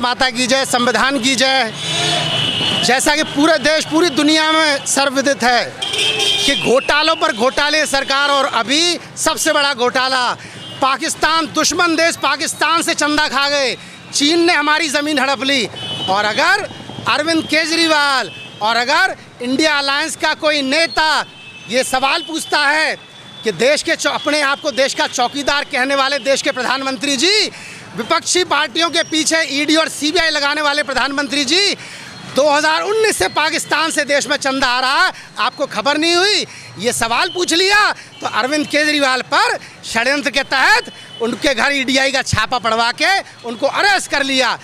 माता की जय, संविधान की जय। जैसा कि पूरे देश पूरी दुनिया में सर्वविदित है कि घोटालों पर घोटाले सरकार, और अभी सबसे बड़ा घोटाला पाकिस्तान, दुश्मन देश पाकिस्तान से चंदा खा गए, चीन ने हमारी ज़मीन हड़प ली। और अगर अरविंद केजरीवाल और अगर इंडिया अलायंस का कोई नेता ये सवाल पूछता है कि देश के अपने आप को देश का चौकीदार कहने वाले देश के प्रधानमंत्री जी, विपक्षी पार्टियों के पीछे ईडी और सीबीआई लगाने वाले प्रधानमंत्री जी, 2019 से पाकिस्तान से देश में चंदा आ रहा है, आपको खबर नहीं हुई? ये सवाल पूछ लिया तो अरविंद केजरीवाल पर षड्यंत्र के तहत उनके घर ईडीआई का छापा पड़वा के उनको अरेस्ट कर लिया।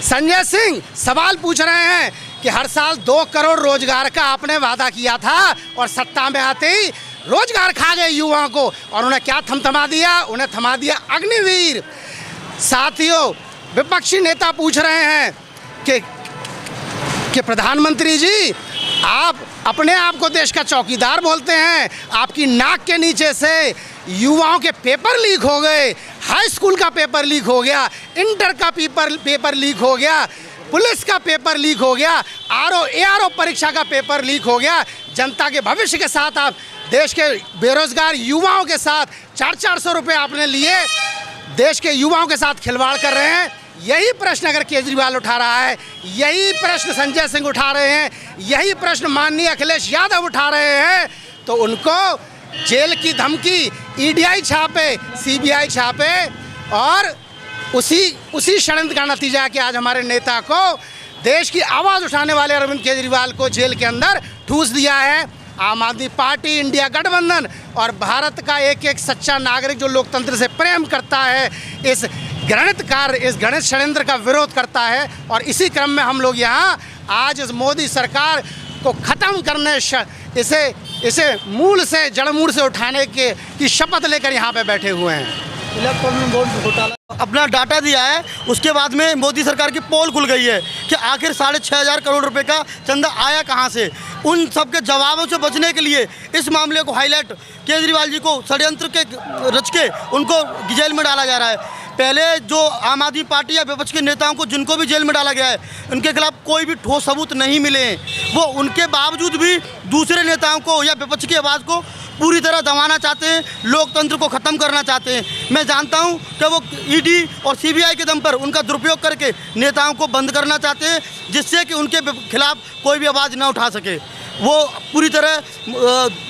संजय सिंह सवाल पूछ रहे हैं कि हर साल 2 करोड़ रोजगार का आपने वादा किया था और सत्ता में आते ही रोजगार खा गए युवाओं को, और उन्हें क्या थमा दिया? उन्हें थमा दिया अग्निवीर। साथियों, विपक्षी नेता पूछ रहे हैं कि प्रधानमंत्री जी, आप अपने आप को देश का चौकीदार बोलते हैं, आपकी नाक के नीचे से युवाओं के पेपर लीक हो गए, हाई स्कूल का पेपर लीक हो गया, इंटर का पेपर लीक हो गया, पुलिस का पेपर लीक हो गया, ARO परीक्षा का पेपर लीक हो गया। जनता के भविष्य के साथ आप देश के बेरोजगार युवाओं के साथ 400 रुपये आपने लिए, देश के युवाओं के साथ खिलवाड़ कर रहे हैं। यही प्रश्न अगर केजरीवाल उठा रहा है, यही प्रश्न संजय सिंह उठा रहे हैं, यही प्रश्न माननीय अखिलेश यादव उठा रहे हैं, तो उनको जेल की धमकी, ईडीआई छापे, सीबीआई छापे, और उसी षड्यंत्र का नतीजा है कि आज हमारे नेता को, देश की आवाज़ उठाने वाले अरविंद केजरीवाल को जेल के अंदर ठूस दिया है। आम आदमी पार्टी, इंडिया गठबंधन और भारत का एक एक सच्चा नागरिक जो लोकतंत्र से प्रेम करता है, इस घृणित षड्यंत्र का विरोध करता है। और इसी क्रम में हम लोग यहाँ आज इस मोदी सरकार को ख़त्म करने, इसे मूल से, जड़मूल से उठाने की शपथ लेकर यहाँ पे बैठे हुए हैं। इलेक्ट्रॉनिक बॉन्ड घोटाला अपना डाटा दिया है, उसके बाद में मोदी सरकार की पोल खुल गई है कि आखिर 6,500 करोड़ रुपए का चंदा आया कहां से। उन सब के जवाबों से बचने के लिए इस मामले को हाईलाइट, केजरीवाल जी को षड्यंत्र के रच के उनको जेल में डाला जा रहा है। पहले जो आम आदमी पार्टी या विपक्ष के नेताओं को जिनको भी जेल में डाला गया है, उनके खिलाफ कोई भी ठोस सबूत नहीं मिले हैं। वो उनके बावजूद भी दूसरे नेताओं को या विपक्ष की आवाज़ को पूरी तरह दबाना चाहते हैं, लोकतंत्र को ख़त्म करना चाहते हैं। मैं जानता हूं कि वो ईडी और सीबीआई के दम पर उनका दुरुपयोग करके नेताओं को बंद करना चाहते हैं, जिससे कि उनके खिलाफ कोई भी आवाज़ न उठा सके। वो पूरी तरह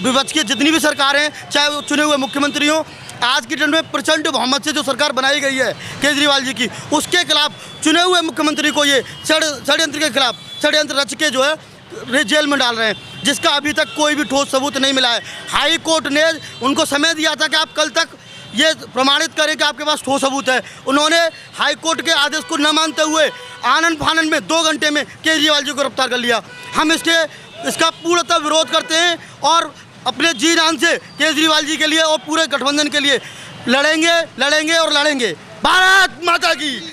विपक्ष की जितनी भी सरकार हैं, चाहे वो चुने हुए मुख्यमंत्री हों, आज की डेट में प्रचंड बहुमत से जो सरकार बनाई गई है केजरीवाल जी की, उसके खिलाफ चुने हुए मुख्यमंत्री को ये षड्यंत्र के खिलाफ षड्यंत्र रच के जो है जेल में डाल रहे हैं, जिसका अभी तक कोई भी ठोस सबूत नहीं मिला है। हाई कोर्ट ने उनको समय दिया था कि आप कल तक ये प्रमाणित करें कि आपके पास ठोस सबूत है। उन्होंने हाई कोर्ट के आदेश को न मानते हुए आनन फानन में 2 घंटे में केजरीवाल जी को गिरफ्तार कर लिया। हम इसका पूर्णतः विरोध करते हैं और अपने जी जान से केजरीवाल जी के लिए और पूरे गठबंधन के लिए लड़ेंगे और लड़ेंगे। भारत माता की।